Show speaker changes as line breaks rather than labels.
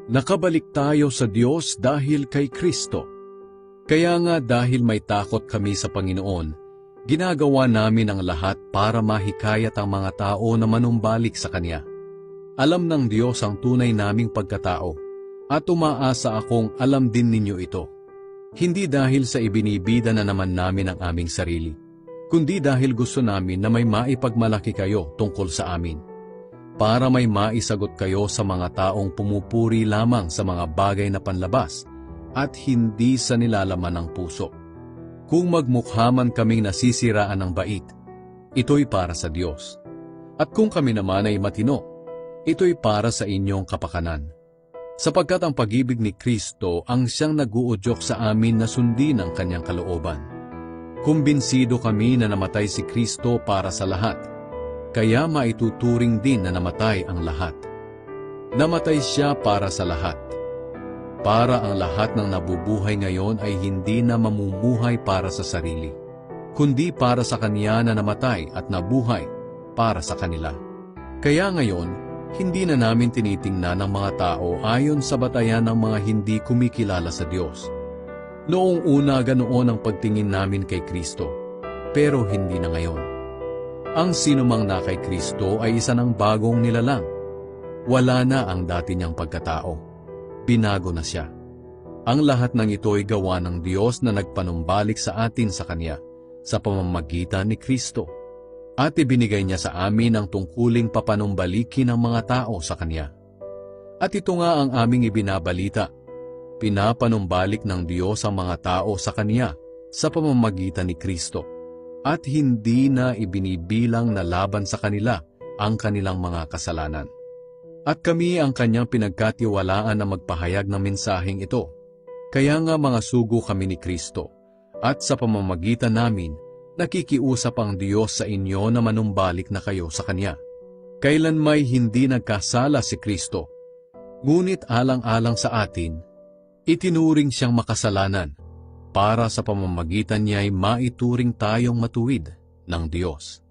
Nakabalik tayo sa Diyos dahil kay Kristo. Kaya nga dahil may takot kami sa Panginoon, ginagawa namin ang lahat para mahikayat ang mga tao na manumbalik sa Kanya. Alam ng Diyos ang tunay naming pagkatao, at umaasa akong alam din ninyo ito. Hindi dahil sa ibinibida na naman namin ang aming sarili, kundi dahil gusto namin na may maipagmalaki kayo tungkol sa amin, para may maisagot kayo sa mga taong pumupuri lamang sa mga bagay na panlabas at hindi sa nilalaman ng puso. Kung magmukha man kaming nasisiraan ng bait, ito'y para sa Diyos. At kung kami naman ay matino, ito'y para sa inyong kapakanan. Sapagkat ang pag-ibig ni Kristo ang siyang nag-uudyok sa amin na sundin ang kanyang kalooban. Kumbinsido kami na namatay si Kristo para sa lahat, kaya maituturing din na namatay ang lahat. Namatay siya para sa lahat, para ang lahat ng nabubuhay ngayon ay hindi na mamumuhay para sa sarili, kundi para sa Kanya na namatay at nabuhay para sa kanila. Kaya ngayon, hindi na namin tinitingnan ng mga tao ayon sa batayan ng mga hindi kumikilala sa Diyos. Noong una ganoon ang pagtingin namin kay Kristo, pero hindi na ngayon. Ang sinumang na kay Kristo ay isa ng bagong nilalang. Wala na ang dati niyang pagkatao. Binago na siya. Ang lahat ng ito ay gawa ng Diyos na nagpanumbalik sa atin sa Kanya sa pamamagitan ni Kristo. At ibinigay niya sa amin ang tungkuling papanumbalikin ng mga tao sa Kanya. At ito nga ang aming ibinabalita. Pinapanumbalik ng Diyos ang mga tao sa Kanya sa pamamagitan ni Kristo. At hindi na ibinibilang na laban sa kanila ang kanilang mga kasalanan. At kami ang Kanyang pinagkatiwalaan na magpahayag ng mensaheng ito. Kaya nga mga sugo kami ni Kristo, at sa pamamagitan namin, nakikiusap ang Diyos sa inyo na manumbalik na kayo sa Kanya. Kailan may hindi nagkasala si Kristo, ngunit alang-alang sa atin, itinuring siyang makasalanan, para sa pamamagitan niya ay maituring tayong matuwid ng Diyos.